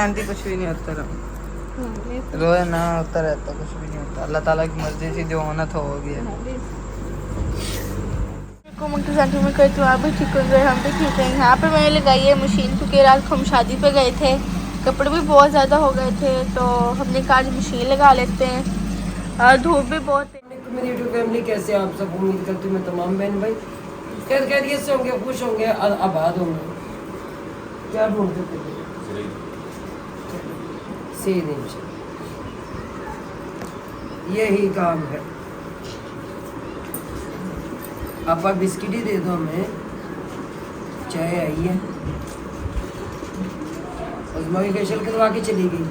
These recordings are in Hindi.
आंटी कुछ भी नहीं होता रोए ना होता रहता, कुछ भी नहीं होता। अल्लाह ताला की मर्जी से जो होना था हो गया। सेंटर में कहती हूँ आप भी ठीक हो गए, हम भी ठीक हैं। यहाँ पे मैंने लगाई है मशीन क्योंकि रात को हम शादी पे गए थे, कपड़े भी बहुत ज़्यादा हो गए थे, तो हमने कहा आज मशीन लगा लेते हैं। धूप भी बहुत है। मेरी यूट्यूब फैमिली कैसे आप सब, उम्मीद करती हूँ मैं तमाम बहन भाई खैरियत से होंगे, खुश होंगे, आबाद होंगे। क्या ढूंढते थे? सही दिन यही काम है। आप बिस्किट ही दे दो हमें, चाय आई है। उस्मा भी फेशियल करवा के चली गई,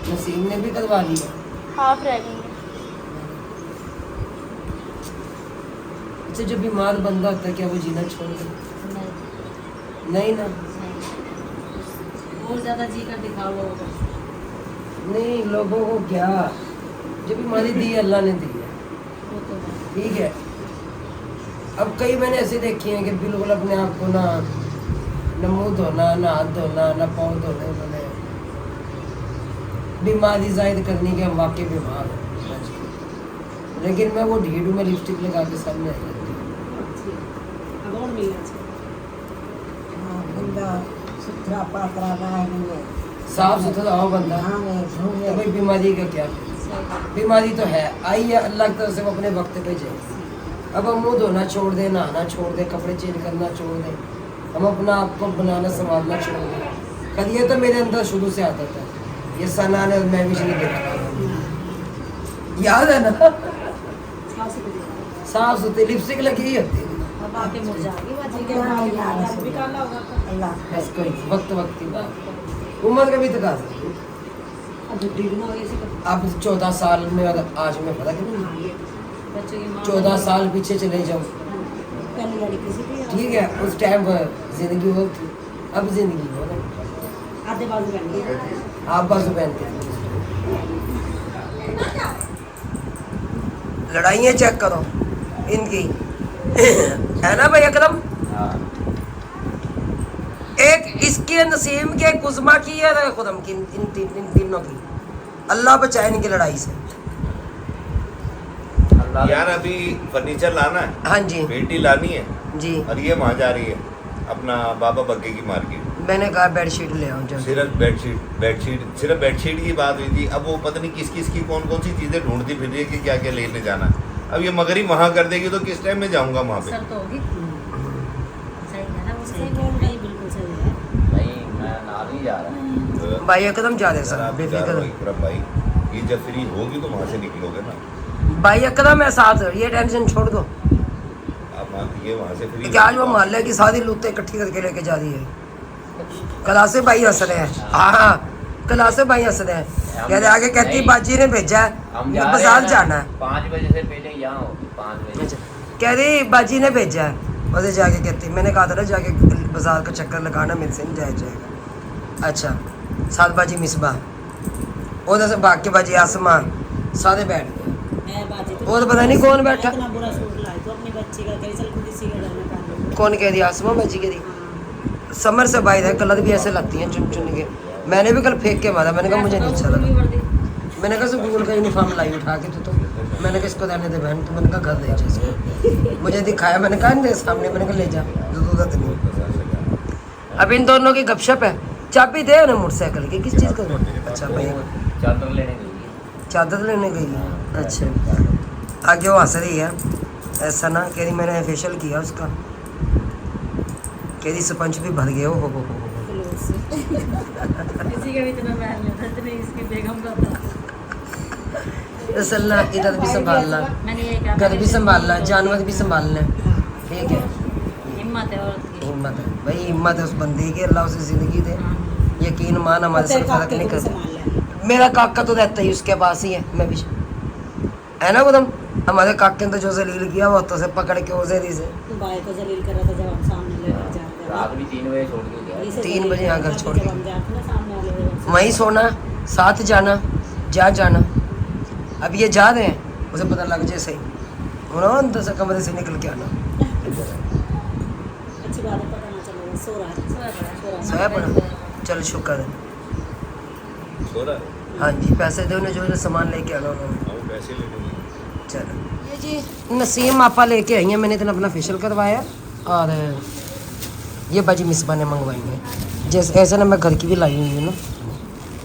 नसीम ने भी करवा लिया, हाफ रह गई। अच्छा, जब बीमार बंदा होता है क्या वो जीना छोड़ दे? नहीं ना, और ज्यादा जी कर दिखाओ लोगों को। नहीं लोगों को क्या, जो बीमारी दी अल्लाह ने दी है, वो तो है। ठीक है। अब कई मैंने ऐसे देखे हैं कि बिल्कुल अपने आप को ना मुँह धोना, ना हाथ धोना, ना पाँव धोने, मैंने बीमारी जाहिर करनी के हम वाकई बीमार हैं, लेकिन मैं वो ढीडू में लिपस्टिक लगा के सामने आई अब और मिलना चाहिए। साफ सुथरा हो बंदा, तो भाई बीमारी का क्या? बीमारी तो है, आई है अल्लाह की तरफ से, वो अपने वक्त पे जाए। अब हम मुँह धोना छोड़ दें, नहाना छोड़ दें, कपड़े चेंज करना छोड़ दें, हम अपना आप को बनाना संभालना छोड़ दें। कल ये तो मेरे अंदर शुरू से आता था, ये सना ने मैं भी नहीं देखा, याद है ना? साफ सुथरी लिपस्टिक लगी ही होती है। अब आके मुरझाएगी बाजी के बाद भी काला होगा। बस कोई वक्त की बात, उम्र का भी तकाजा। अब ढीडना हो गया। आप 14 साल में और आज में फर्क नहीं, बच्चों की माँ 14 साल पीछे चले जाओ, पहली लड़की से भी ठीक है, उस टाइम पर जिंदगी वो थी, अब जिंदगी हो रही। आधे बाजू पहन के आप बाजू पहनते लड़ाइयाँ चेक करो इनकी है ना भाई अकरम? एक इसके नसीम के कुजमा की है खुदम की, इन तीनों की अल्लाह बचाए इनकी लड़ाई से। यार अभी फर्नीचर लाना है, हाँ जी बेटी लानी है जी, और ये वहाँ जा रही है अपना बाबा बग्गे की मार्केट। मैंने कहा बेडशीट ले आओ जल्दी। सिर्फ बेडशीट की बात हुई थी। अब वो पता नहीं किस की कौन सी चीजें ढूंढती फिर रही है कि क्या क्या लेने जाना। अब ये मगरी वहाँ कर देगी तो किस टाइम में जाऊंगा वहाँ पे? सर तो होगी। सही है ना, वो सही बोल रही, बिल्कुल सही है। भाई मैं नाल ही जा रहा हूँ। भाई एकदम जा रहे सर, आप जा बेफिक्र रहे हो इकरम भाई, ये जब फ्री होगी तो वहाँ से निकलोगे ना भाई एकदम है साथ, ये टेंशन छोड़ दो। आप मानती वहाँ से फ्री। क्या आज वो मोहल्ले की सारी लुत्ते इकट्ठी करके लेके जा रही है। कलासे भाई हंस रहे हैं, हाँ कलासे भाई हंस रहे हैं, कह रहे आगे कहती बाजी ने भेजा है, हम ये बाजार जाना है। 5 बजे से पहले यहाँ होगी, 5 बजे। अच्छा, कह रही बाजी ने भेजा है, उधर जाके कहती मैंने कहा था ना जाके बाजार का चक्कर लगाना, मेरे से नहीं जाया जाएगा। अच्छा, सात बाजी मिसबा, उधर से भाग के बाजी आसमां, सारे बैठ गए। है बाजी तो और पता नहीं कौन बैठा, इतना बुरा सूट लाई तो अपनी बच्ची का कहीं चल खुद इसी का डरना पहन। कौन कह रही आसमां बाजी कह रही समर से बाहर है, कलर भी ऐसे लगती हैं चुन चुन के। मैंने भी कल फेंक के मारा, मैंने कहा मुझे नहीं अच्छा लगा। मैंने कहा स्कूल का यूनिफॉर्म लाई उठा के, तो मैंने कहा इसको रहने दे बहन, तो मैंने कहा घर ले जा इसको, मुझे दिखाया, मैंने कहा इनके सामने, मैंने कहा ले जा, जरूरत नहीं। अब इन दोनों की गपशप है, चाबी दे उन्हें मोटरसाइकिल की, किस चीज़ का? अच्छा भाई चादर लेने गई। चादर लेने गई। अच्छा, आगे वो हंस रही है ऐसा ना, कह रही मैंने फेशियल किया उसका, कह रही स्पंज भी भर गया हो। किसी का भी इतना महल नहीं था जितने इसके बेगम का था। रसल्ला इधर भी संभालना, मैंने ये कहा घर भी संभालना, जानवर भी संभालना, ठीक है। हिम्मत है औरत की। हिम्मत है भाई, हिम्मत है उस बंदे की, अल्लाह उसे जिंदगी दे, यकीन मान हमारे सर फर्क नहीं कर। मेरा काका तो रहता ही उसके पास ही है, मैं भी है ना उदम, हमारे काके ने तो जो जलील किया वो तो से पकड़ के उसे से भाई को जलील कर रहा था जब हम सामने लेकर जा रहे थे। रात भी 3 बजे छोड़ के गया। 3 बजे यहाँ घर छोड़ के जब हम जाते ना सामने वाले से। वहीं सोना, साथ जाना, जाना। अब ये जा रहे हैं, उसे पता लग जाए सही, उन्होंने अंदर से कमरे से निकल के आना। अच्छी बात है, पता ना चलेगा। सो रहा है। सोया पड़ा, चल शुक्र है। सो रहा है? हाँ जी, पैसे दो, जो जो सामान लेके आना उन्होंने। हाँ, वो पैसे ले लूँगी। चलो ये जी नसीम आपा लेके आई हैं, मैंने इतना अपना फेशियल करवाया और ये बाजी मिसबा ने मंगवाई है। जैसे ऐसे ना मैं घर की भी लाई हुई हूँ ना,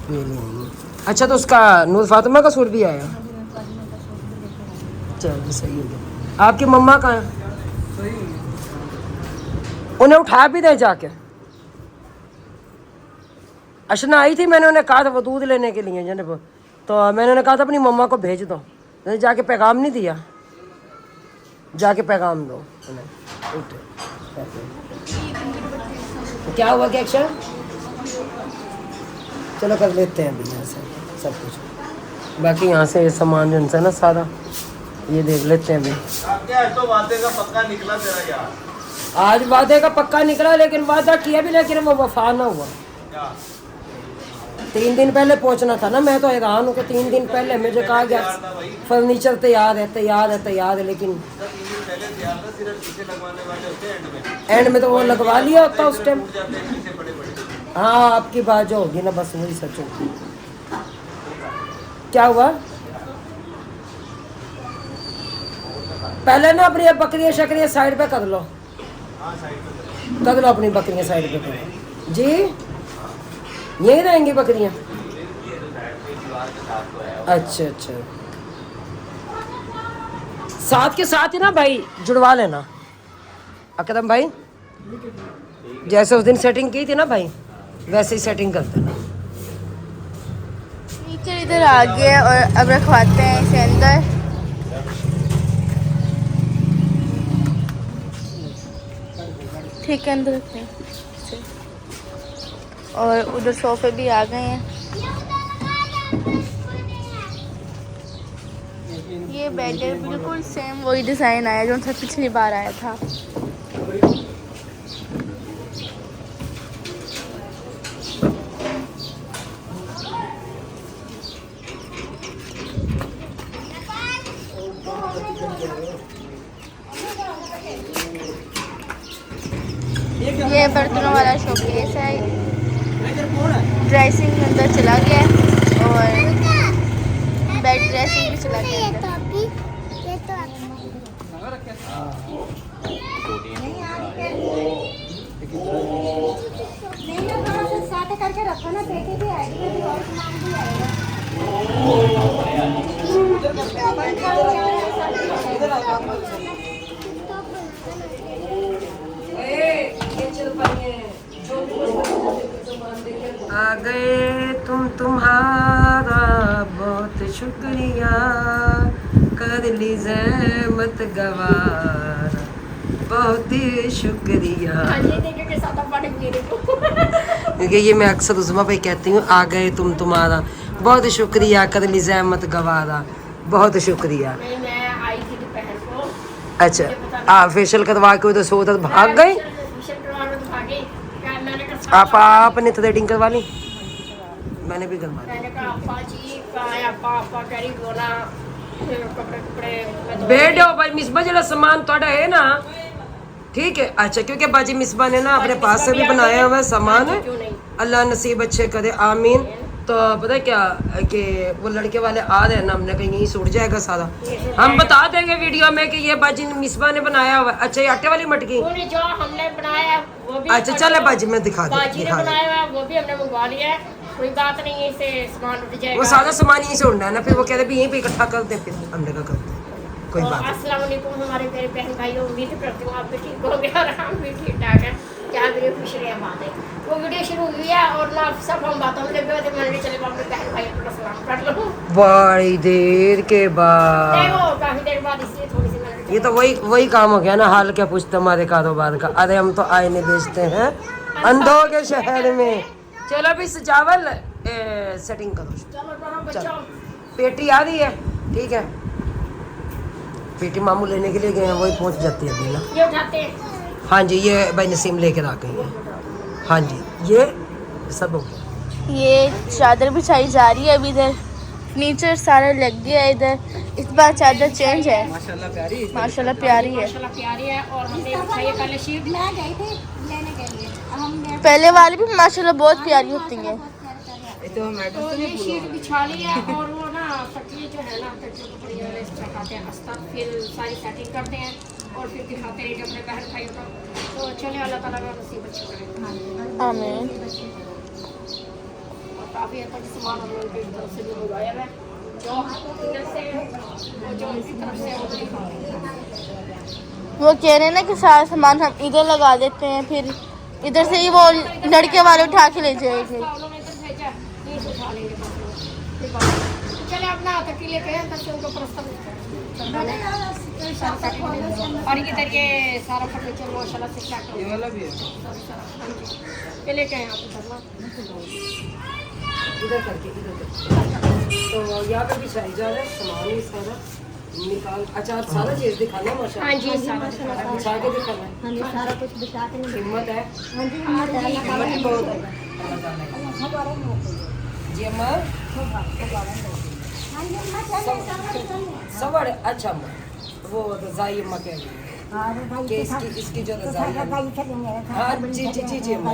ये ली हुई है। अच्छा तो उसका नूर फातिमा का सूट भी आया? चलो सही हो गया। आपकी मम्मा कहाँ है? उन्हें उठा भी दे जाके। अशना आई थी, मैंने उन्हें कहा था वो दूध लेने के लिए जनाब, तो मैंने उन्हें कहा था अपनी मम्मा को भेज दो, मैंने जाके पैगाम नहीं दिया, जाके पैगाम दो उन्हें। उठे तो क्या हुआ क्या अक्षर? चलो कर लेते हैं अभी यहाँ से सब कुछ, बाकी यहाँ से ये सामान जो है ना सारा ये देख लेते हैं अभी। क्या है तो वादे का पक्का निकला तेरा यार? आज वादे का पक्का निकला, लेकिन वादा किया भी, लेकिन वो वफा ना हुआ। 3 दिन पहले पहुंचना था ना, मैं तो हैरान हूँ कि 3 दिन पहले मुझे कहा गया फर्नीचर तैयार है, लेकिन एंड में तो वो लगवा लिया होता उस टाइम। हाँ आपकी बात जो होगी ना, बस वही सच होगी। क्या हुआ? पहले ना अपनी बकरियां शकरियां साइड पे कर लो, अपनी बकरियां साइड पे करो जी। यही रहेंगी बकरियां? अच्छा अच्छा, साथ के साथ ही ना भाई जुड़वा लेना अकदम भाई, जैसे उस दिन सेटिंग की थी ना भाई, वैसे ही सेटिंग कर देना। नीचे इधर आ गया और अब रखवाते हैं इसे अंदर। ठीक है, अंदर रखते हैं इसे। और उधर सोफे भी आ गए हैं। ये बेड है, बिल्कुल सेम वही डिज़ाइन आया जो था पिछली बार आया था। ये बर्तनों वाला शोकेस है, ड्रेसिंग के अंदर चला गया और बेड ड्रेसिंग भी चला गया अंदर। करके रखो ना, बेटे भी आएगी और सामान भी आएगा। आ गए तुम्हारा बहुत शुक्रिया, कर ली ज़हमत गवारा, बहुत ही शुक्रिया। क्योंकि ये मैं अक्सर उस्मा पे कहती हूँ, आ गए तुम्हारा बहुत शुक्रिया, कर ली ज़हमत गवारा, बहुत शुक्रिया। मैं आई थी दोपहर को। अच्छा फेशियल करवा के उधर सो तक भाग गए आपने थ्रेडिंग करवा ली? मैंने भी करवा ली। बैठो भाई मिसबा, जरा सामान थोड़ा है ना, ठीक है। अच्छा क्योंकि बाजी मिसबा ने ना अपने पास से भी बनाया हुआ सामान है, अल्लाह नसीब अच्छे करे, आमीन। तो पता है क्या कि वो लड़के वाले आ रहे हैं ना, हमने कहीं यहीं सूट जाएगा सारा, हम बता देंगे वीडियो में कि ये बाजी मिसबा ने बनाया हुआ है। अच्छा ये आटे वाली मटकी जो हमने बनाया वो भी, अच्छा चले बाजी मैं दिखा बाजी ने बनाया हुआ वो भी हमने मंगवा लिया है, कोई बात नहीं है, इसे सामान उठ जाएगा। वो सारा सामान यहीं से उड़ना है ना, फिर वो कहते भी यहीं पे इकट्ठा करते हैं, फिर हमने कहा करते हैं, कोई बात नहीं। अस्सलाम वालेकुम हमारे मेरे बहन भाइयों, उम्मीद करती हूँ आप भी ठीक हो गया और हम भी ठीक ठाक है। क्या वीडियो खुश रहे बात है, वो वीडियो शुरू हुई है और ना सब हम बातों में लगे हुए थे, मैंने चले अपने बहन भाइयों को सलाम कर लो बड़ी देर के बाद, वो काफी देर बाद, इसलिए थोड़ी सी मैंने ये तो वही काम हो गया ना, हाल क्या पूछते हमारे कारोबार का। अरे हम तो आईने बेचते हैं अंधों के शहर में। चलो अभी चावल सेटिंग करो, चलो पेटी आ रही है, ठीक है। पेटी मामू लेने के लिए गए हैं, वही पहुंच जाती है अभी ना। ये उठाते हैं। हाँ जी ये भाई नसीम लेकर आ गई है। हाँ जी ये सब हो गया। ये चादर बिछाई जा रही है अभी, इधर फर्नीचर सारा लग गया है इधर। इस बार चादर चेंज है, माशाल्लाह प्यारी है, माशाल्लाह प्यारी है। और हमने बिछाई है पहले शीट, मैं गई थी लेने के लिए, हम पहले वाली भी माशाल्लाह बहुत प्यारी होती हैं। तो ये शीट बिछा लिया और वो ना तकिए जो है ना तकिए को बढ़िया रेस्ट रखाते हैं अस्तर, फिर सारी सेटिंग करते हैं और फिर दिखाते हैं कि अपने बहन भाइयों को। तो चले अल्लाह ताला का नसीब अच्छा करे। आमीन। और काफ़ी हद तक सामान हम लोगों की तरफ से भी मंगवाया है, जो इधर से और जो उनकी तरफ से वो दिखाते हैं। वो कह रहे हैं ना कि सारा सामान हम इधर लगा देते हैं, फिर इधर से ही वो लड़के वाले उठा के ले जाएंगे। उन्होंने इधर भेजा, नहीं उठा लेंगे बस वो। ठीक है। चले अपना तकी लेके हैं, तब से उनको प्रस्ताव और इधर ये सारा फर्नीचर माशाल्लाह से क्या ये वाला भी है। ये लेके आए आप उधर ना। इधर करके इधर करके। तो यहाँ पे भी साइज आ रहा है, सामान ही सारा निकाल। अच्छा आप सारा चीज दिखाना है माशाल्लाह। हाँ जी सारा बिछा के दिखाना है। हाँ जी सारा कुछ बिछा के नहीं। हिम्मत है, हाँ जी हिम्मत है, अल्लाह ताला हिम्मत बहुत है जी अम्मा। सवाड़ अच्छा अम्मा, वो रजाई अम्मा कह रही है कि इसकी जो रजाई है। हाँ जी जी जी जी अम्मा।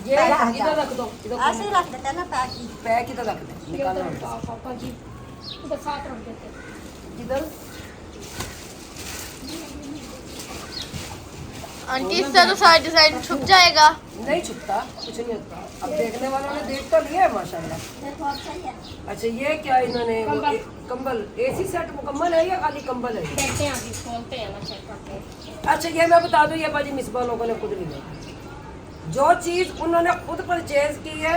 ये इधर रख दो, पैक इधर रख दो, निकालो पापा जी उधर साथ रख देते। इधर। आंटी इससे तो सारा डिजाइन छुप जाएगा। नहीं छुपता, कुछ नहीं होता। अब देखने वालों ने देख तो लिया है माशाल्लाह। अच्छा ये क्या इन्होंने कंबल एसी सेट मुकम्मल है या खाली कंबल है? देखते हैं अभी खोलते हैं ना, चेक करते हैं। अच्छा ये मैं बता दूं, ये बाजी मिसबा लोगों ने खुद लिया। जो चीज़ उन्होंने खुद परचेज की है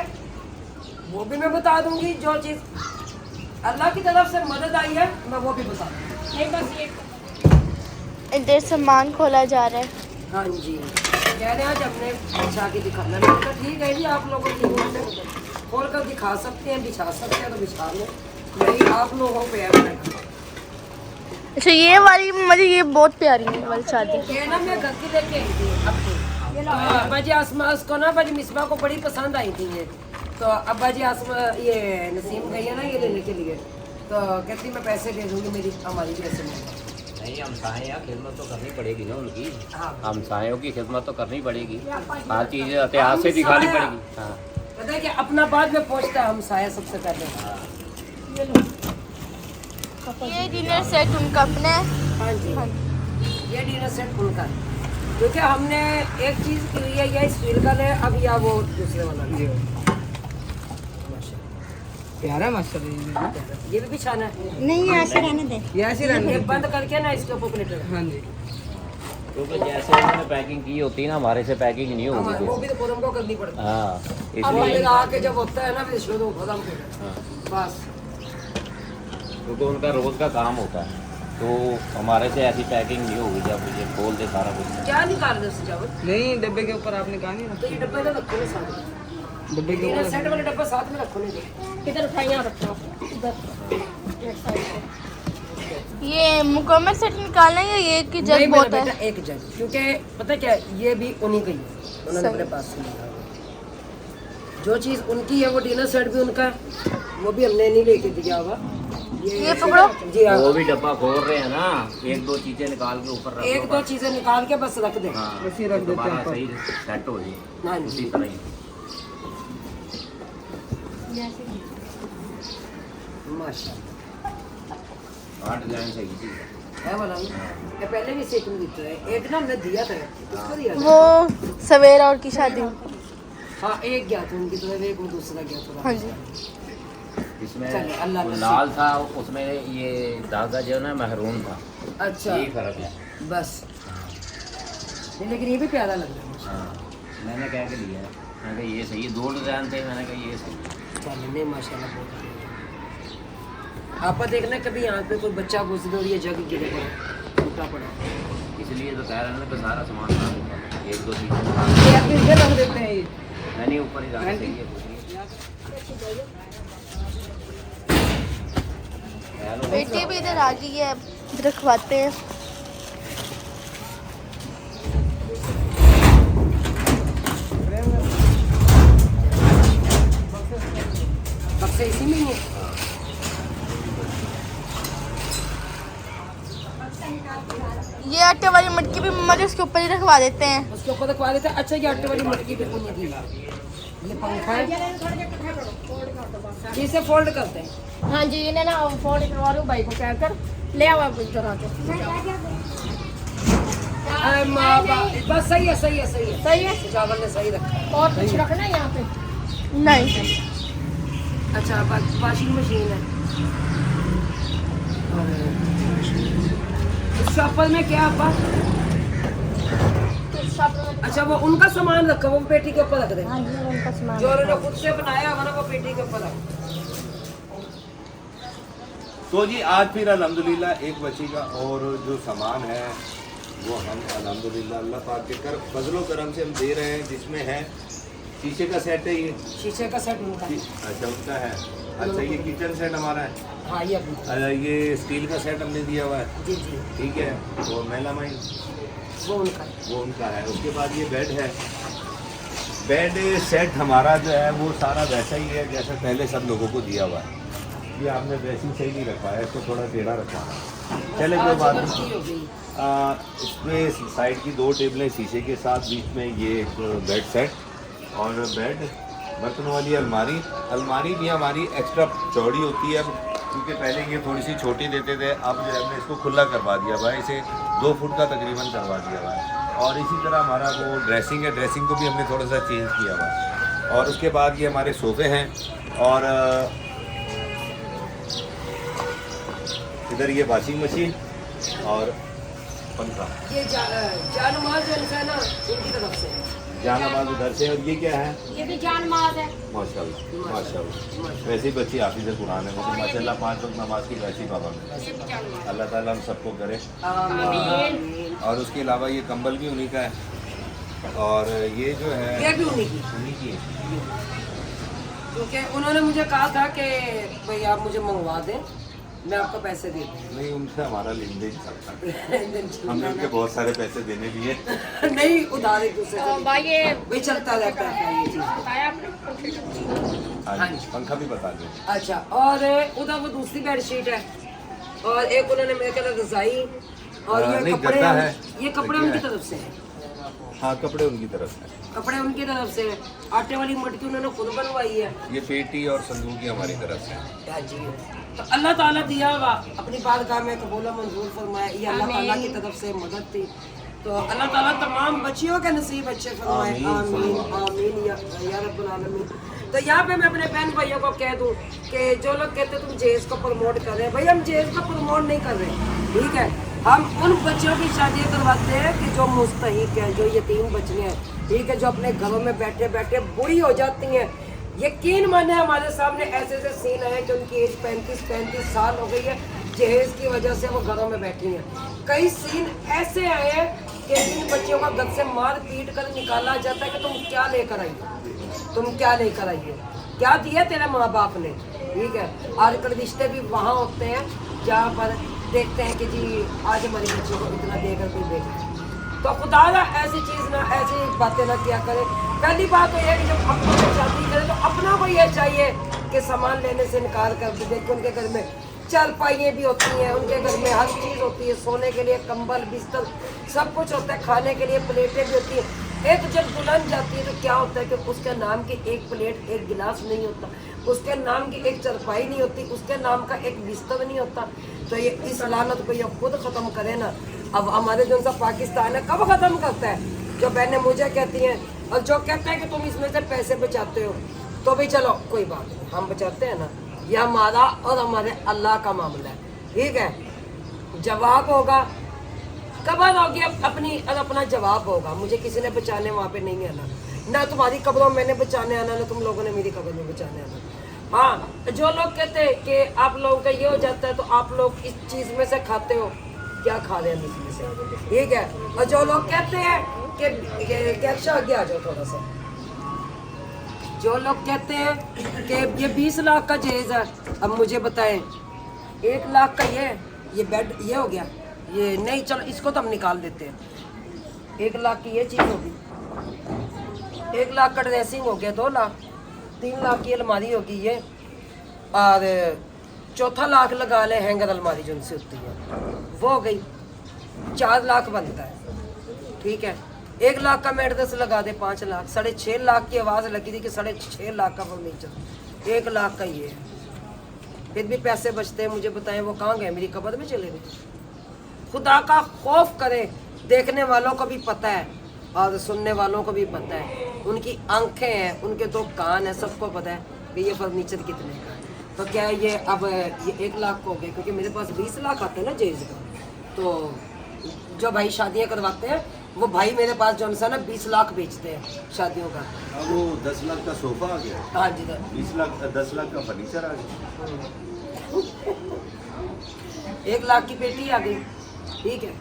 वो भी मैं बता दूंगी, जो चीज़ अल्लाह की तरफ से मदद आई है मैं वो भी बता दूंगी। नहीं बस ये इधर सामान खोला जा रहा है। हाँ जी कह रहे हैं आज हमने बिछा के दिखाना। मैंने कहा ठीक है जी, आप लोगों की खोल कर दिखा सकते हैं, बिछा सकते हैं तो बिछा लो, नहीं आप लोगों पे है। अच्छा ये वाली मुझे ये बहुत प्यारी है वाली चादर। ये ना मैं घर की लेके आई थी अपनी, बाजी आसमा उसको ना बाजी मिसबा को बड़ी पसंद आई थी ये। तो अब बाजी आसमा ये नसीम गई है ना ये लेने के लिए, तो कहती मैं पैसे दे दूंगी, मेरी हमारी भी ऐसे नहीं हमसाए यार खिदमत तो करनी पड़ेगी ना उनकी। हाँ। हमसायों की खिदमत तो करनी पड़ेगी, हर चीज़ इतिहास से दिखानी पड़ेगी। हाँ पता है कि अपना बाद में पहुंचता है, हम साया सबसे पहले। ये डिनर सेट उनका अपना है। हाँ जी ये डिनर सेट उनका है, क्योंकि हमने एक चीज़ की हुई है, ये स्टील का है, अब या वो दूसरे वाला है। प्यारा माशाल्लाह। ये भी बिछाना है, नहीं ऐसे रहने दे। ये ऐसे रहने ये दो। बंद करके ना इसके ऊपर प्लेट रखना। हाँ जी। क्योंकि जैसे उन्होंने पैकिंग की होती है ना, हमारे से पैकिंग नहीं वो होगी। भी तो खुद हमको करनी पड़ती है। हाँ अब इसलिए ये आके जब होता है ना फिर शुरू खत्म हो हाँ, बस। क्योंकि उनका रोज़ का काम होता है, तो हमारे से ऐसी पैकिंग नहीं होगी जब ये खोल दे सारा कुछ। क्या निकाल दे सजावट? नहीं डब्बे के ऊपर आपने कहा नहीं ना, तो ये डब्बे तो रखो ना साथ में, डब्बे के डिनर ऊपर। सेट वाले डब्बा साथ में रखो नहीं दे। इधर उठाइए, यहाँ रखो इधर एक साइड पे। ये मुकम्मल सेट निकालना है या ये एक ही नहीं जग मेरा बहुत बेटा है? एक जग, क्योंकि पता क्या है, ये भी उन्हीं की है, उन्होंने अपने पास से लिया। जो चीज़ उनकी है वो डिनर सेट भी उनका है, वो भी हमने नहीं लेके दिया हुआ। ये पकड़ो। जी हाँ, वो भी डब्बा खोल रहे हैं ना, एक दो चीज़ें निकाल के ऊपर रख एक दो, दो चीज़ें निकाल के बस रख दे। हाँ वैसे ही रख देते हैं दोबारा ऊपर। सही सेट हो जाए हाँ उसी जी तरह ही। माशाल्लाह हाँ डिजाइन सही थी। है वाला ना, ये पहले भी सेट में दिखता है, एक ना हमने दिया था, किसको दिया था? वो सवेरा और की शादी। हाँ एक गया था उनकी तरफ, एक वो दूसरा गया था। हाँ जी। इसमें चलिए, अल्लाह वो नसीब। लाल था, उसमें ये धागा जो है ना महरून था, अच्छा यही फर्क है। बस नहीं, लेकिन ये भी प्यारा लग रहा है। हाँ मैंने कह के लिया है, मैंने कहा ये सही है, दो डिजाइन थे, मैंने कहा ये सही है। चलिए नहीं माशाल्लाह बहुत अच्छा। आप देखना कभी यहाँ पे कोई बच्चा घुस दे और ये जग गिरे पड़ा टूटा पड़ा, इसलिए तो कह रहे हैं ना कि सारा सामान ना ऊपर, एक दो चीज़ें ये आप इधर रख देते हैं ये। मैंने ऊपर ही रखा सही है। बेटी भी इधर आ गई है, अब रखवाते हैं। बक्से इसी में ही है। ये आटे वाली मटकी भी मम्मा जी उसके उसके ऊपर ही रखवा देते हैं। उसके ऊपर रखवा देते हैं। अच्छा ये आटे वाली मटकी बिल्कुल नहीं दी, ये पंखा है, इसे फोल्ड करते हैं। हाँ जी, इन्हें ना फोन करवा लूँ भाई को कहकर ले आओ आप इधर आके। बस सही है, सही है, सही है, सही है। चावल ने सही रखा। और कुछ रखना है यहाँ पे? नहीं, अच्छा वॉशिंग मशीन है। इस शॉपर में क्या आपा? अच्छा वो उनका सामान रखा, वो पेटी के ऊपर रख दे। हाँ जी, उनका सामान जो उन्होंने खुद से बनाया होगा ना वो पेटी के ऊपर रख। तो जी आज फिर अल्हम्दुलिल्लाह एक बच्ची का और जो सामान है वो हम अल्हम्दुलिल्लाह अल्लाह पाक के कर फजलो करम से हम दे रहे हैं, जिसमें है शीशे का सेट है, ये शीशे का सेट उनका है। अच्छा उनका है। अच्छा ये किचन सेट हमारा है। हाँ ये अपनी। अच्छा ये स्टील का सेट हमने दिया हुआ है, जी जी, ठीक है। वो मेलामाइन वो उनका है। वो उनका है। उसके बाद ये बेड है, बेड सेट हमारा जो है वो सारा वैसा ही है जैसा पहले सब लोगों को दिया हुआ है। ये आपने ड्रेसिंग सही नहीं रखवाया, इसको थोड़ा टेढ़ा रखवाना। चले कोई बात नहीं। इसमें साइड की 2 टेबलें शीशे के साथ, बीच में ये एक बेड सेट और बेड, बर्तनों वाली अलमारी। अलमारी भी हमारी एक्स्ट्रा चौड़ी होती है क्योंकि पहले ये थोड़ी सी छोटी देते थे, अब जो है हमने इसको खुला करवा दिया हुआ है, इसे 2 फुट का तकरीबन करवा दिया हुआ है। और इसी तरह हमारा वो ड्रेसिंग है, ड्रेसिंग को भी हमने थोड़ा सा चेंज किया हुआ है। और उसके बाद ये हमारे सोफ़े हैं और इधर ये वॉशिंग मशीन और पंखा। ये जानमाज जो है ना उनकी तरफ से है। जहानाबाद उधर से। और ये क्या है? ये भी जान माज है। माशाल्लाह माशाल्लाह। वैसे ही बच्ची हाफिज़ कुरान है, मतलब माशाल्लाह 5 वक्त नमाज की वैसी पाबंद है। अल्लाह ताला हम सबको करे। और उसके अलावा ये कंबल भी उन्हीं का है और ये जो है ये भी उन्हीं की है। क्योंकि उन्होंने मुझे कहा था कि भाई आप मुझे मंगवा दें, मैं आपको पैसे दे दूँ। नहीं उनसे हमारा लेन देन चलता है, हमने उनके बहुत सारे पैसे देने भी है। नहीं उधार एक दूसरे से भाई ये भाई चलता रहता है ये चीज़। बताया आपने? हाँ जी पंखा भी बता दें। अच्छा और उधर वो दूसरी बेडशीट है और एक उन्होंने मेरे ख्याल रजाई और ये नहीं, कपड़े गद्दा है। ये कपड़े क्या उनकी है? तरफ से है। हाँ कपड़े उनकी तरफ से। कपड़े उनकी तरफ से है। आटे वाली मटकी उन्होंने खुद बनवाई है। ये पेटी और संदूकी हमारी तरफ से। हाँ जी। तो अल्लाह ताला दिया हुआ अपनी बारगाह में कबूल मंजूर फरमाया, ये अल्लाह ताला की तरफ से मदद थी। तो अल्लाह ताला तमाम बच्चियों के नसीब अच्छे फरमाए। आमीन आमीन या रब्बुल आलमीन। तो यहाँ पे मैं अपने बहन भाइयों को कह दूँ कि जो लोग कहते तुम जेज को प्रमोट कर रहे हैं, भाई हम जेज को प्रमोट नहीं कर रहे, ठीक है। हम उन बच्चों की शादी करवाते हैं कि जो मुस्तहिक है, जो यतीम बच्चियाँ हैं, ठीक है, जो अपने घरों में बैठे बैठे बुरी हो जाती हैं। यकीन माने हमारे सामने ऐसे ऐसे सीन आए कि उनकी एज 35 साल हो गई है, जहेज की वजह से वो घरों में बैठी हैं। कई सीन ऐसे आए हैं कि इन बच्चियों का घर से मार पीट कर निकाला जाता है कि तुम क्या लेकर आई हो, तुम क्या लेकर आई हो, क्या दिया तेरे माँ बाप ने, ठीक है। आजकल रिश्ते भी वहाँ होते हैं जहाँ पर देखते हैं कि जी आज हमारी बच्चियों को इतना देकर कोई बेटा। तो खुदा ना ऐसी चीज़ ना, ऐसी बातें ना किया करे। पहली बात तो यह कि जब अपनों से शादी करें तो अपना को ये चाहिए कि सामान लेने से इनकार कर दे। देखो उनके घर में चारपाइयाँ भी होती हैं, उनके घर में हर चीज़ होती है, सोने के लिए कंबल बिस्तर सब कुछ होता है, खाने के लिए प्लेटें भी होती हैं। एक जब दुल्हन जाती है तो क्या होता है कि उसके नाम की एक प्लेट एक गिलास नहीं होता, उसके नाम की एक चारपाई नहीं होती, उसके नाम का एक बिस्तर नहीं होता। तो ये इस लानत को ये खुद ख़त्म करे ना। अब हमारे जो सा पाकिस्तान है कब ख़त्म करता है? जो बहनें मुझे कहती हैं और जो कहते हैं कि तुम इसमें से पैसे बचाते हो, तो भाई चलो कोई बात नहीं, हम बचाते हैं ना, ये हमारा और हमारे अल्लाह का मामला है, ठीक है। जवाब होगा कबर होगी अपनी और अपना जवाब होगा। मुझे किसी ने बचाने वहाँ पे नहीं आना, ना तुम्हारी कब्रों में मैंने बचाने आना, ना तुम लोगों ने मेरी कब्र में बचाने आना। हाँ जो लोग कहते हैं कि आप लोगों का ये हो जाता है तो आप लोग इस चीज़ में से खाते हो, क्या खा रहे हैं इसमें से, ठीक है। और जो लोग कहते हैं कि अच्छा आगे आ जाओ थोड़ा सा, जो लोग कहते हैं कि ये 20 लाख का जहेज है, अब मुझे बताएं 1 लाख का ये बेड ये हो गया, ये नहीं चलो इसको तो हम निकाल देते हैं। 1 लाख की ये चीज़ होगी, 1 लाख का ड्रेसिंग हो गया, 2 लाख, 3 लाख की अलमारी होगी ये, और चौथा लाख लगा ले हैंगर अलमारी जो उनसे होती है वो हो गई, 4 लाख बनता है। ठीक है, 1 लाख का मैं एड्रेस लगा दे 5 लाख, 6.5 लाख की आवाज़ लगी थी कि 6.5 लाख का फर्नीचर, 1 लाख का ये है, फिर भी पैसे बचते हैं। मुझे बताएं वो कहाँ गए, मेरी कब्र में चले गए? खुदा का खौफ करें, देखने वालों को भी पता है और सुनने वालों को भी पता है, उनकी आंखें हैं, उनके 2 कान हैं, सबको पता है कि ये फर्नीचर कितने का है। तो क्या ये अब ये 1 लाख को हो गया, क्योंकि मेरे पास 20 लाख आते हैं ना जहेज का। तो जो भाई शादियाँ करवाते हैं वो भाई मेरे पास जो है ना 20 लाख बेचते हैं शादियों का। अब वो 10 लाख का सोफा आ गया, हाँ जी, 20 लाख 10 लाख का फर्नीचर आ गया। 1 लाख की पेटी आ गई, ठीक है।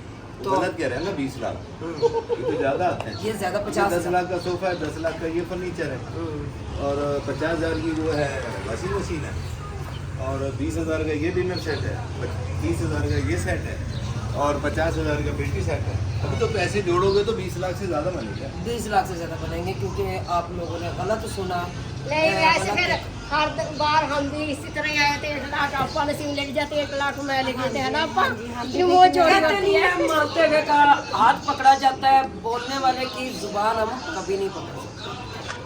तो गलत कह रहे हैं ना, 20 लाख ये तो ज़्यादा आते हैं। ये ज़्यादा 50 10 लाख का सोफा है, 10 लाख का ये फर्नीचर है, और 50,000 की वो है वॉशिंग मशीन है, और 20,000 का ये डिनर सेट है, 30,000 का ये सेट है, और 50,000 का पेटी सेट है। अभी तो पैसे जोड़ोगे तो 20 लाख से ज़्यादा बनेगा। 20 लाख से ज़्यादा बनेंगे, क्योंकि आप लोगों ने गलत सुना। नहीं वैसे फिर हर बार हम भी इसी तरह ही आए थे, 1 लाख आपा नसीब लेके जाते, 1 लाख मैं लेके जाते हैं ना आपा, वो चोरी होती है। मारते हुए का हाथ पकड़ा जाता है, बोलने वाले की जुबान हम कभी नहीं पकड़ सकते।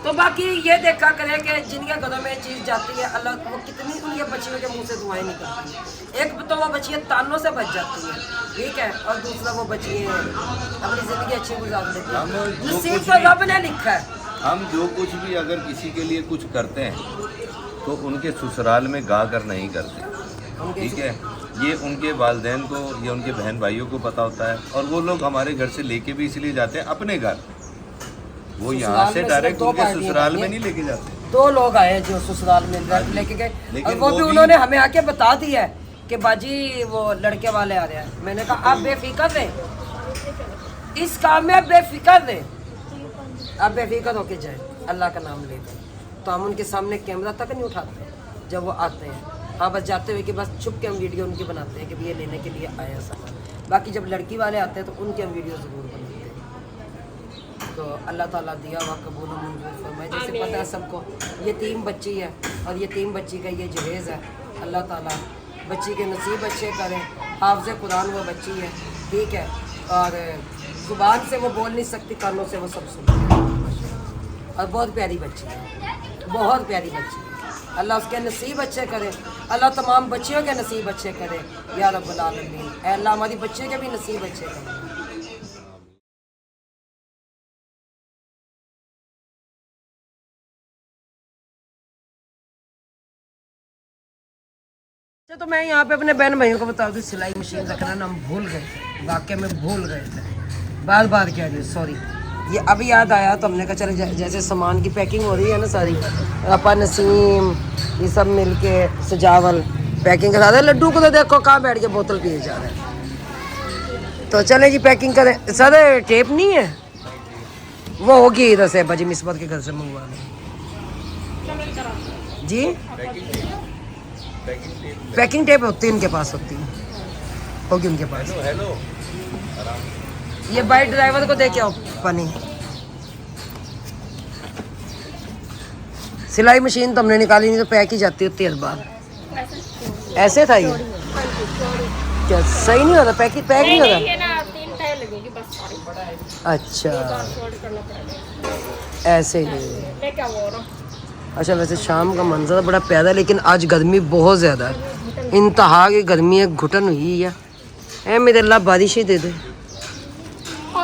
तो बाकी ये देखा करें कि जिनके घरों में चीज़ जाती है, अल्लाह वो कितनी उनके बच्चियों के मुंह से दुआएं निकलती है। एक तो वो बच्चियाँ तानों से बच जाती हैं, ठीक है, और दूसरा वो बच्चियाँ अपनी ज़िंदगी अच्छी गुजार लेती हैं। नसीब तो रब ने लिखा है। हम जो कुछ भी अगर किसी के लिए कुछ करते हैं तो उनके ससुराल में गा कर नहीं करते, ठीक है। ये उनके वालिदैन को, ये उनके बहन भाइयों को पता होता है, और वो लोग हमारे घर से लेके भी इसलिए जाते हैं अपने घर, वो यहाँ से डायरेक्ट उनके ससुराल में नहीं लेके जाते। 2 लोग आए जो ससुराल में लेके गए, और वो भी उन्होंने हमें आके बता दिया है कि बाजी वो लड़के वाले आ रहे हैं। मैंने कहा आप बेफिक्र रहे, इस काम में आप बेफिक्र रहे, आप बेफिक्र होके जाए अल्लाह का नाम लेकर। तो हम उनके सामने कैमरा तक नहीं उठाते जब वो आते हैं, हाँ बस जाते हुए कि बस छुप के हम वीडियो उनकी बनाते हैं कि ये लेने के लिए आया सामान। बाकी जब लड़की वाले आते हैं तो उनकी हम वीडियो ज़रूर बनाते हैं। तो अल्लाह ताला दिया हुआ कबूल मंजूर फरमाए। जैसे पता है सबको, ये 3 बच्ची है और ये 3 बच्ची का ये जहेज़ है। अल्लाह ताला बच्ची के नसीब अच्छे करें। हाफ़िज़ कुरान वो बच्ची है, ठीक है, और ज़ुबान से वो बोल नहीं सकती, कानों से वो सब सुनती है, और बहुत प्यारी बच्ची है, बहुत प्यारी बच्ची है। अल्लाह उसके नसीब अच्छे करे, अल्लाह तमाम बच्चियों के नसीब अच्छे करे या रब्बुल आलमीन। ऐ अल्लाह हमारी बच्चियों के भी नसीब अच्छे करे। तो मैं यहाँ पे अपने बहन भाइयों को बता दूँ, सिलाई मशीन रखना ना हम भूल गए थे, वाकई में भूल गए थे, बार बार कह रही सॉरी। ये अभी याद आया तो हमने कहा चले, जैसे सामान की पैकिंग हो रही है ना सारी, अपा नसीम ये सब मिलके सजावल पैकिंग करा रहे। लड्डू को तो देखो कहाँ बैठ के बोतल पिए जा रहे हैं। तो चले जी पैकिंग करें। सर टेप नहीं है, वो होगी इधर से बजी मिसबत के घर से मंगवा लें जी। पैकिंग टेप होती है उनके पास, होती है, होगी उनके पास। हेलो, ये बाइक ड्राइवर को दे के आओ पानी। सिलाई मशीन तो हमने निकाली नहीं, तो पैक ही जाती होती हर बार। ऐसे था ये, क्या सही नहीं होता? पैक नहीं होता? ये ना 3 टायर लगेगी बस सारी। अच्छा फोल्ड करना पड़ेगा ऐसे ही। लेके आओ ना। अच्छा वैसे शाम का मंजर बड़ा प्यारा है, लेकिन आज गर्मी बहुत ज़्यादा है, इंतहा की गर्मी है, घुटन हुई है। ऐ मेरे अल्लाह बारिश ही दे दे,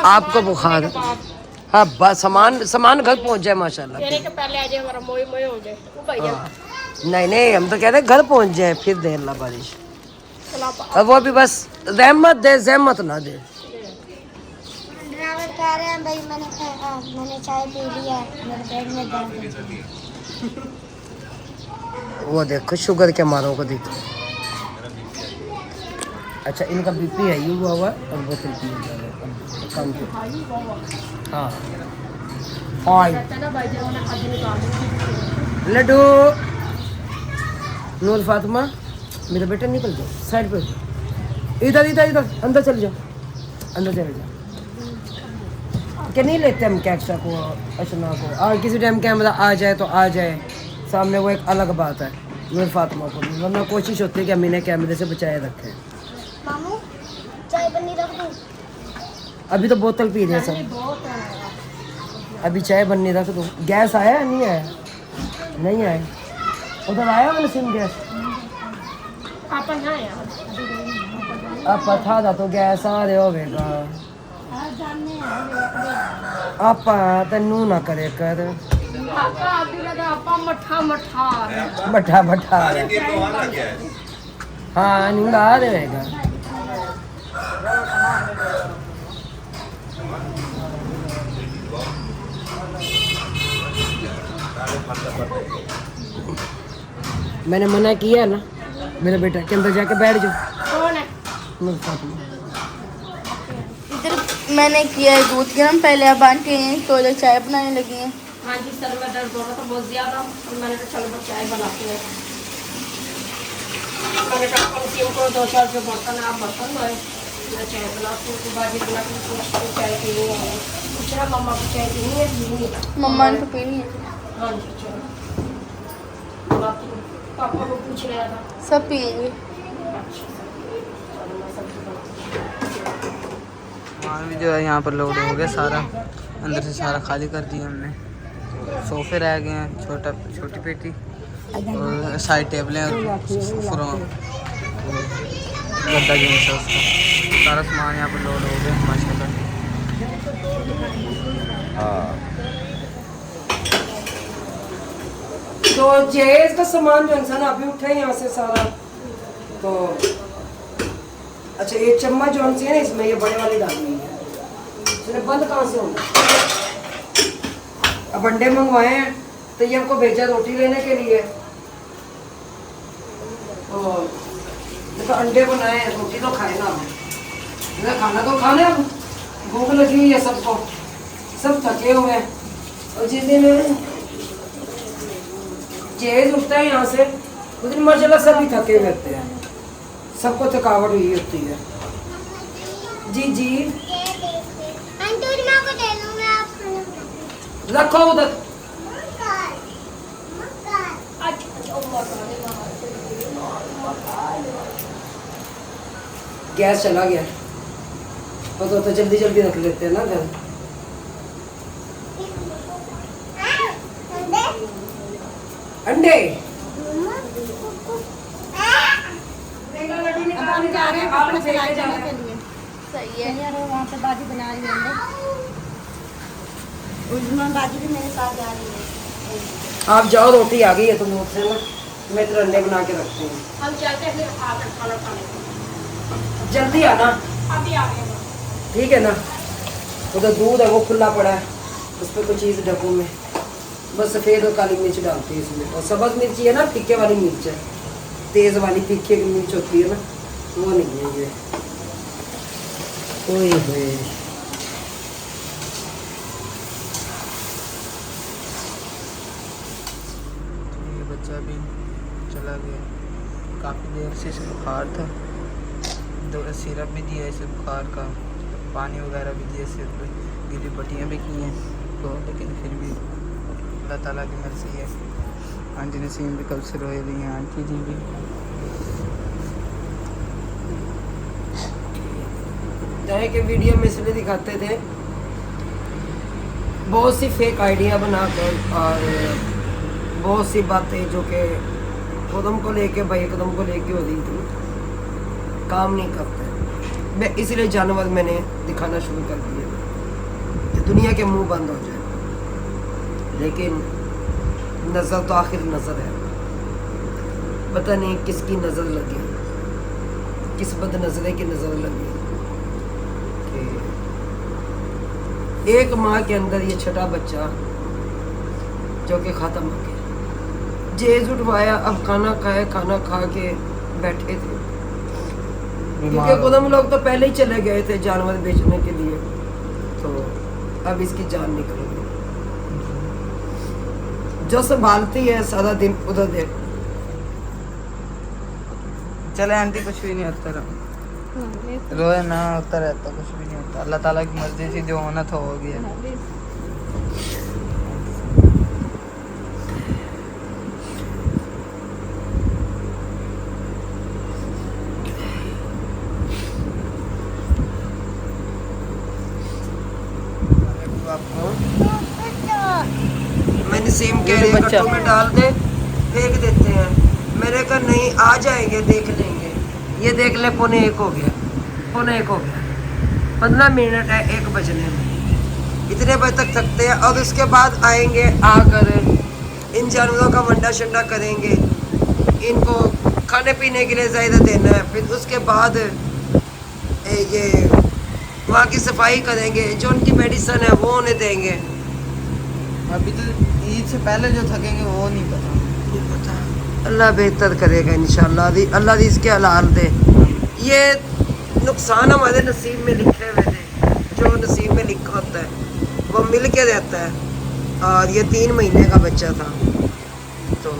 आपको बुखार है। हाँ बस सामान घर पहुंच जाए माशाल्लाह। तेरे के पहले आ जाए, हमारा मोई मोई हो जाए वो भैया। नहीं नहीं, हम तो कहते हैं घर पहुंच जाए, फिर दे अल्लाह बारिश। चलो और वो भी बस रहमत दे, जहमत ना दे। ड्राइवर कह रहे हैं भाई मैंने चाय पी लिया, मेरे पेट में दर्द है। वो देखो शुगर के मारों को देखो। अच्छा इनका बीपी है यू हुआ और बोतल पी जा रहे हैं कम के। हाँ हाय लड्डू नूर फातिमा मेरा बेटा निकल जाओ, साइड पे इधर इधर इधर अंदर चल जाओ, अंदर चले जाओ। क्या नहीं लेते हम कैक्सा को अशना को, और किसी टाइम कैमरा आ जाए तो आ जाए सामने, वो एक अलग बात है। नूर फातिमा को भी वरना कोशिश होती है कि हम इन्हें कैमरे से बचाए रखें। मामू चाय बनी रख दूं? अभी तो बोतल पी रहे हैं सब। अभी चाय बनने रख दो। गैस आया या नहीं आया? नहीं आया। उधर आया वाला सिम गैस? पापा ना यार अब पता था तो गैस आ रहे होगा। आप तेनू ना करे कर पापा अभी लगा पापा मठा मठा बठा बठा हाँ नू ला देगा। मैंने मना किया ना मेरे बेटा के अंदर जाके बैठ जाओ। कौन है मेरे साथ में। इधर मैंने किया है दूध गर्म, पहले अब आंटी हैं तो इधर चाय बनाने लगी हैं। हाँ जी सर में दर्द हो रहा था बहुत ज़्यादा और मैंने कहा चलो बस चाय बनाती हूँ। मैंने कहा पंक्तियों को 2-4 जो बर्तन है आप बर्तन धोए मैं चाय बनाती हूँ। तो बाजी बना के चाय पीनी है पूछ रहा मम्मा को चाय पीनी है पीनी है। मम्मा ने तो पीनी है। हाँ जी चलो बनाती हूँ। पापा को पूछ रहा था सब पिएंगे। सामान भी जो है यहाँ पर लोड हो गया सारा, अंदर से सारा खाली कर दिया हमने। सोफे रह गए हैं, छोटी पेटी और साइड टेबलें और गद्दा जो है उसका सारा सामान यहाँ पर लोड हो गया माशाल्लाह। हाँ तो जहेज का सामान जो इंसान अभी उठा है यहाँ से सारा। तो अच्छा ये चम्मच जो है ना इसमें ये बड़े वाली डालनी है। इसने बंद कहाँ से होगा? अब अंडे मंगवाए हैं तो ये हमको भेजा रोटी लेने के लिए। और देखो अंडे बनाए हैं, रोटी तो खाए ना हम। खाना तो खाना है, भूख लगी हुई है सबको, सब थके हुए हैं। और जिस दिन जहेज उठता है यहाँ से उस दिन माशाल्लाह सभी थके हुए होते हैं, सबको थकावट हुई होती है। जी जी रखो उधर। गैस चला गया तो जल्दी जल्दी रख लेते हैं ना घर। अंडे हम जा रहे हैं कपड़े सिलाई करने के लिए। सही है। यार वहाँ पे बाजी बना रही है उजमा बाजी भी मेरे साथ जा रही है। आप जाओ, रोटी आ गई है तुम लोग से ना, मैं तो अंडे बना के रखती हूँ। हम चलते हैं फिर आकर खाना खाने को। जल्दी आना अभी आ गए ठीक है ना। उधर दूध है वो खुला पड़ा है, उस पर कोई चीज़ ढकूँ मैं। बस सफ़ेद और काली मिर्च डालती है इसमें, और सब्ज़ मिर्ची है ना, फीके वाली मिर्च है, तेज़ वाली तीखी मिर्च होती है ना, वो नहीं है ये। ओए होए ये बच्चा भी चला गया, काफ़ी देर से इसे बुखार था। सिरप भी दिया इसे बुखार का, पानी वगैरह भी दिया, सिर पर गीली पट्टियाँ भी की हैं तो, लेकिन फिर भी अल्लाह ताला की मर्ज़ी है। आंटी नसीम भी कब से रोए रही हैं, आंटी जी भी। चाहे कि वीडियो में इसलिए दिखाते थे बहुत सी फेक आइडिया बनाकर और बहुत सी बातें जो कि कदम को लेके भाई कदम को लेके हो रही थी, काम नहीं करते। मैं इसलिए जानवर मैंने दिखाना शुरू कर दिया कि दुनिया के मुंह बंद हो जाए, लेकिन नज़र तो आखिर नज़र है। पता नहीं किसकी नज़र लगी, किस बदनज़रे की नज़र लगी। एक माँ के अंदर ये छठा बच्चा जो कि ख़त्म हो गया, जेज उठवाया, अब खाना खाए, खाना खा के बैठे थे, क्योंकि खुदम लोग तो पहले ही चले गए थे जानवर बेचने के लिए, तो अब इसकी जान निकल गई। जो संभालती है सारा दिन उधर देख। चले आंटी, कुछ भी नहीं होता रहा, रोए ना, होता रहता, कुछ भी नहीं होता। अल्लाह ताला की मर्जी से जो होना था हो गया। नसीम ये कह रहे हैं बच्चा। गट्टू में डाल दे, फेंक देते हैं। मैंने कहा नहीं, आ जाएंगे, देख लेंगे। ये देख ले, पौने 1 हो गया, पौने 1 हो गया, 15 मिनट है 1 बजने में। इतने बजे तक थकते हैं और उसके बाद आएंगे, आकर इन जानवरों का वंडा शंडा करेंगे, इनको खाने पीने के लिए ज़्यादा देना है। फिर उसके बाद ये वहाँ की सफाई करेंगे, जो उनकी मेडिसिन है वो उन्हें देंगे। अभी तो ईद से पहले जो थकेंगे वो नहीं पता। नहीं पता, अल्लाह बेहतर करेगा इंशाल्लाह। अल्लाह दी इसके हलाल दे। ये नुकसान हमारे नसीब में लिखे हुए थे, जो नसीब में लिखा होता है वो मिल के रहता है। और ये 3 महीने का बच्चा था, तो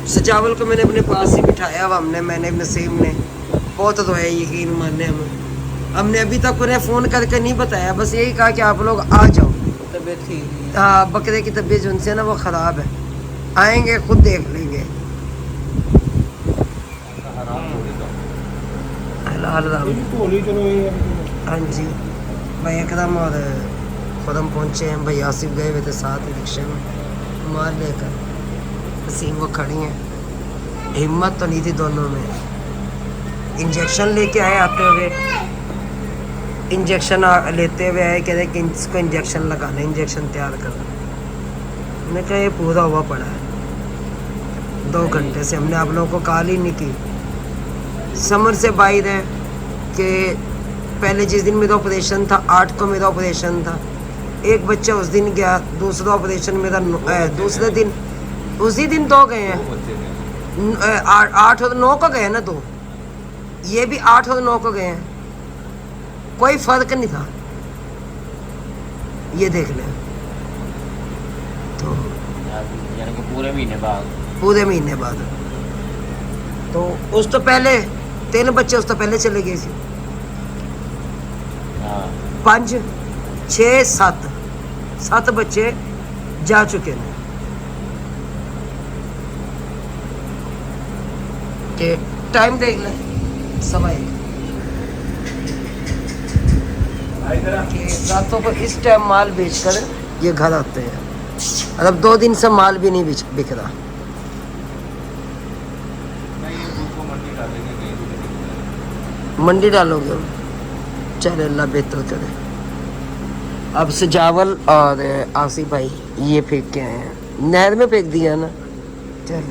सजावल को मैंने अपने पास ही बिठाया हुआ, मैंने नसीम ने बहुत रोया, यकीन माने हमने अभी तक उन्हें फ़ोन करके नहीं बताया, बस यही कहा कि आप लोग आ जाओ। तबीयत ठीक नहीं है। हाँ, बकरे की तबीयत जो उनसे ना वो ख़राब है, आएंगे खुद देख लेंगे। हलाल राम। हाँ जी, भाई अकरम और खुदम पहुँचे हैं, भाई आसिफ गए हुए थे साथ ही रिक्शे में मार लेकर। नसीम वो खड़ी हैं, हिम्मत तो नहीं थी दोनों में। इंजेक्शन लेके आए, आते हुए इंजेक्शन लेते हुए आए, कह रहे कि इसको इंजेक्शन लगाना, इंजेक्शन तैयार करना। मैंने कहा ये पूरा हुआ पड़ा है, 2 घंटे से हमने आप लोगों को कॉल ही नहीं की। समर से बाहर है कि पहले जिस दिन मेरा ऑपरेशन था 8 को मेरा ऑपरेशन था, एक बच्चा उस दिन गया, दूसरा ऑपरेशन मेरा दूसरे दिन, उसी दिन 2 गए हैं, 8 और 9 को गए ना 2, ये भी 8 और 9 को गए हैं, कोई फर्क नहीं था। ये देख लें, तो यानी कि पूरे महीने बाद। पूरे महीने बाद। तो उस तो पहले 3 बच्चे उस तो पहले चले गए थे, हाँ 5, 6, 7 बच्चे जा चुके हैं। के टाइम देख लें, समय कि रातों को इस टाइम माल बेचकर ये घर आते हैं। अब 2 दिन से माल भी नहीं बिक रहा। मंडी डालोगे, चले अल्लाह बेहतर करे। अब सजावल और आसिफ भाई ये फेंक के आए हैं, नहर में फेंक दिया ना, चल